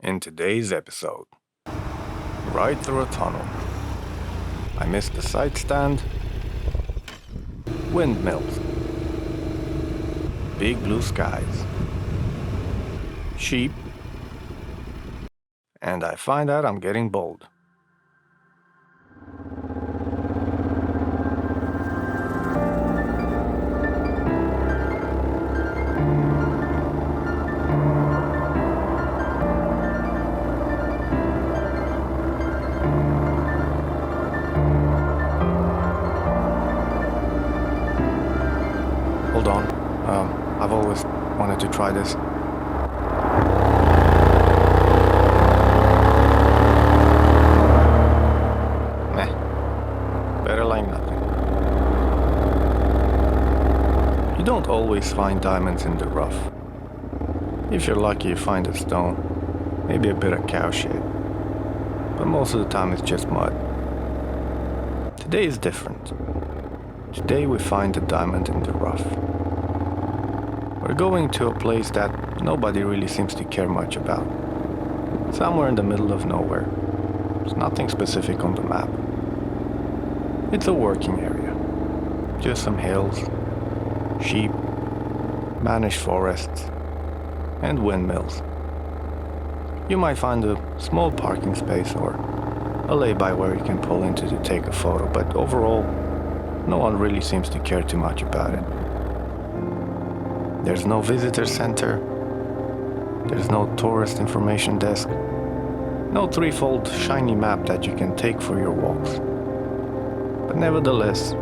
In today's episode, right through a tunnel. I missed the sight stand, windmills, big blue skies, sheep, and I find out I'm getting bold. Hold on. I've always wanted to try this. Meh. Better like nothing. You don't always find diamonds in the rough. If you're lucky, you find a stone, maybe a bit of cow shit. But most of the time it's just mud. Today is different. Today we find a diamond in the rough. We're going to a place that nobody really seems to care much about. Somewhere in the middle of nowhere. There's nothing specific on the map. It's a working area. Just some hills, sheep, managed forests, and windmills. You might find a small parking space or a lay-by where you can pull into to take a photo, but overall, no one really seems to care too much about it. There's no visitor center. There's no tourist information desk. No threefold shiny map that you can take for your walks. But nevertheless,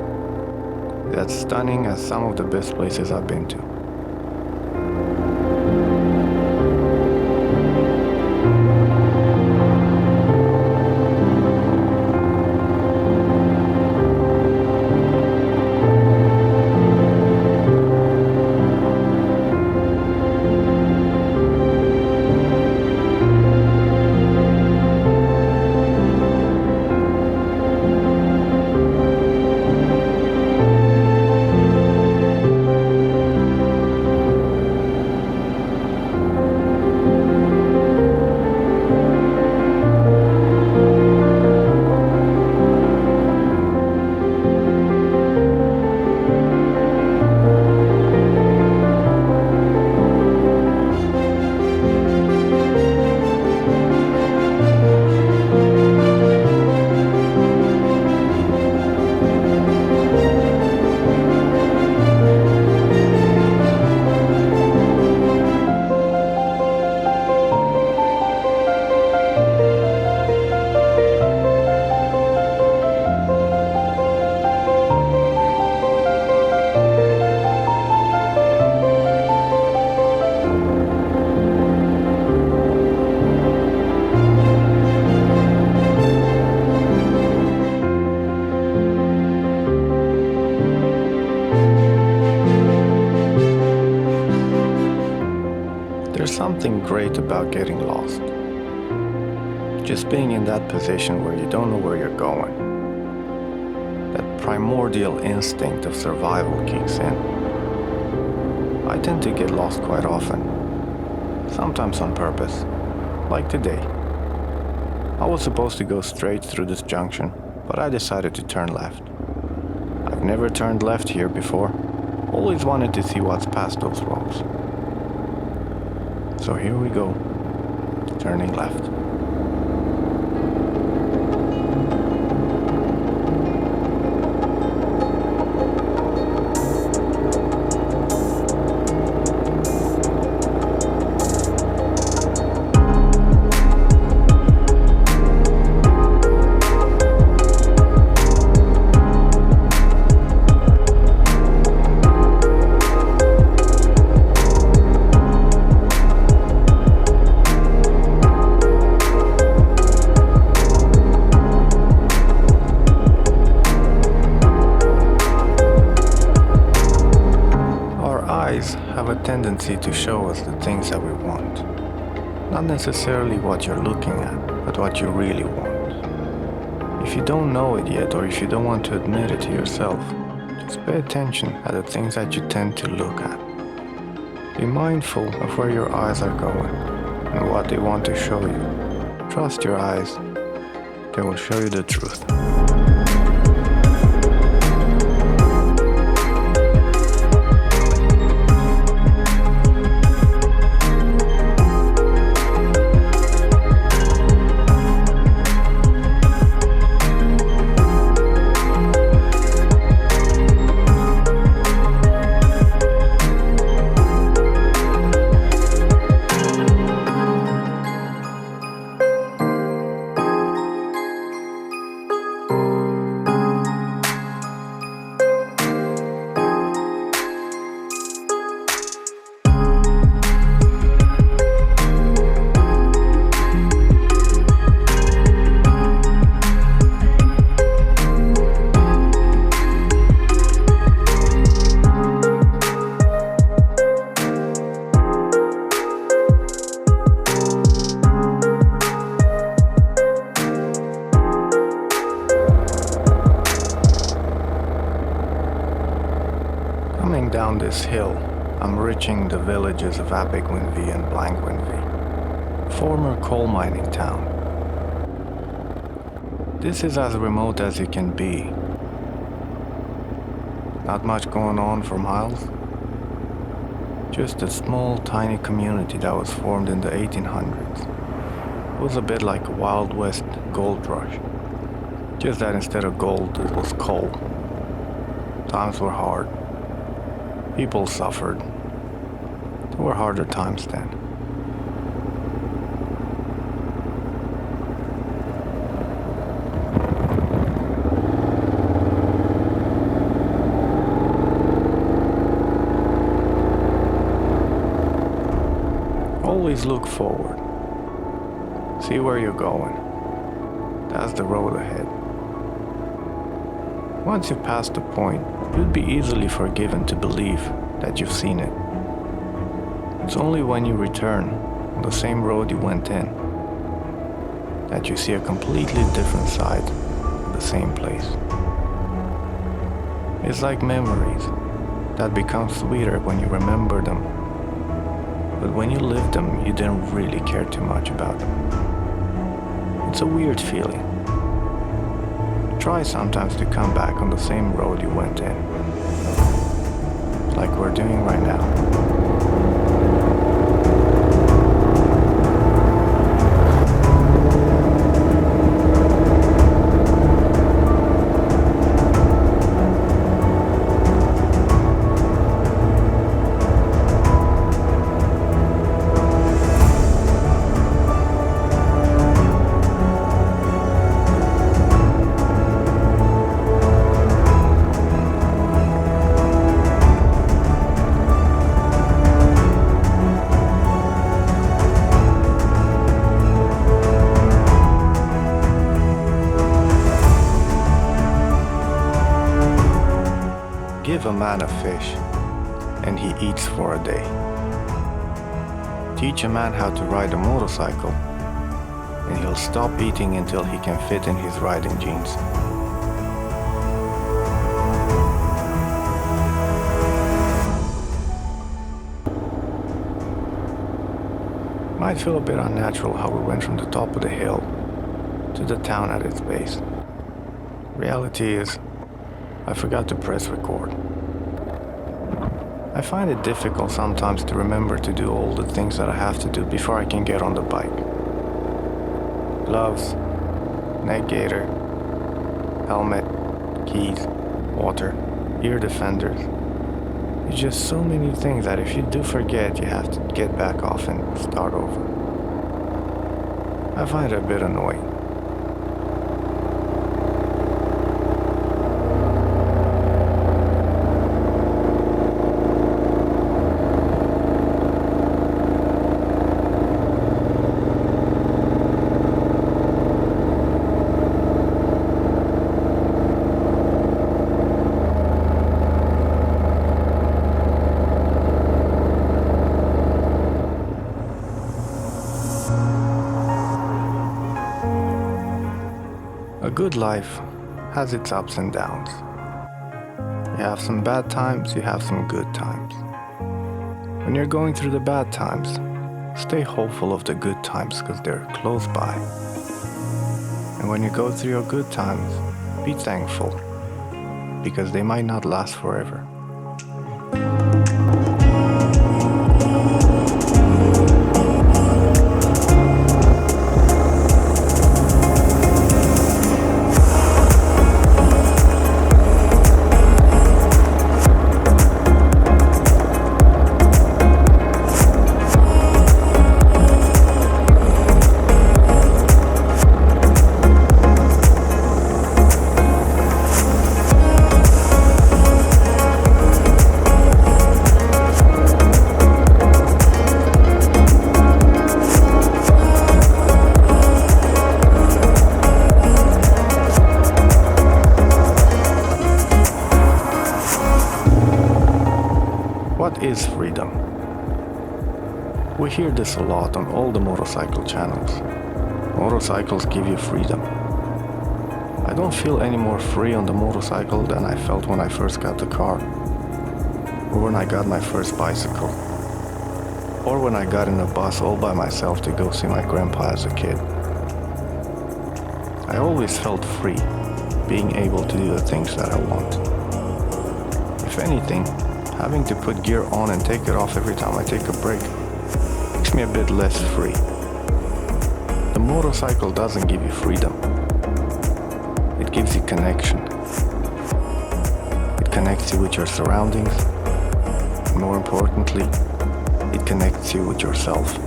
that's stunning as some of the best places I've been to. There's something great about getting lost. Just being in that position where you don't know where you're going. That primordial instinct of survival kicks in. I tend to get lost quite often. Sometimes on purpose. Like today. I was supposed to go straight through this junction, but I decided to turn left. I've never turned left here before. Always wanted to see what's past those ropes. So here we go, turning left. Have a tendency to show us the things that we want. Not necessarily what you're looking at, but what you really want. If you don't know it yet, or if you don't want to admit it to yourself, just pay attention at the things that you tend to look at. Be mindful of where your eyes are going. and what they want to show you. Trust your eyes, they will show you the truth. Coming down this hill, I'm reaching the villages of Abergwynfi and Blancgwynfi, former coal mining town. This is as remote as it can be. Not much going on for miles. Just a small, tiny community that was formed in the 1800s. It was a bit like a Wild West gold rush. Just that instead of gold, it was coal. Times were hard. People suffered. There were harder times then. Always look forward. See where you're going. That's the road ahead. Once you've passed the point, you'd be easily forgiven to believe that you've seen it. It's only when you return on the same road you went in that you see a completely different side of the same place. It's like memories that become sweeter when you remember them, but when you lived them, you didn't really care too much about them. It's a weird feeling. Try sometimes to come back on the same road you went in, like we're doing right now. Give a man a fish, and he eats for a day. Teach a man how to ride a motorcycle, and he'll stop eating until he can fit in his riding jeans. Might feel a bit unnatural how we went from the top of the hill to the town at its base. Reality is, I forgot to press record. I find it difficult sometimes to remember to do all the things that I have to do before I can get on the bike. Gloves, neck gaiter, helmet, keys, water, ear defenders. It's just so many things that if you do forget, you have to get back off and start over. I find it a bit annoying. A good life has its ups and downs. You have some bad times, you have some good times. When you're going through the bad times, Stay hopeful of the good times because they're close by. And when you go through your good times, be thankful because they might not last forever. What is freedom? We hear this a lot on all the motorcycle channels. Motorcycles give you freedom. I don't feel any more free on the motorcycle than I felt when I first got the car, or when I got my first bicycle, or when I got in a bus all by myself to go see my grandpa as a kid. I always felt free, being able to do the things that I want. If anything, having to put gear on and take it off every time I take a break makes me a bit less free. The motorcycle doesn't give you freedom. It gives you connection. It connects you with your surroundings. And more importantly, it connects you with yourself.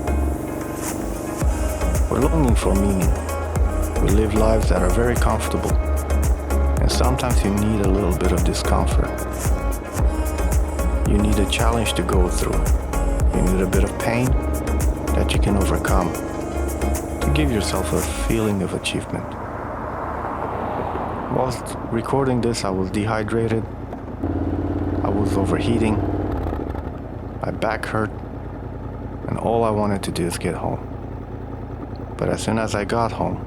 We're longing for meaning. We live lives that are very comfortable. And sometimes you need a little bit of discomfort. You need a challenge to go through. You need a bit of pain that you can overcome to give yourself a feeling of achievement. Whilst recording this, I was dehydrated. I was overheating. My back hurt. And all I wanted to do is get home. But as soon as I got home,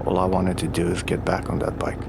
all I wanted to do is get back on that bike.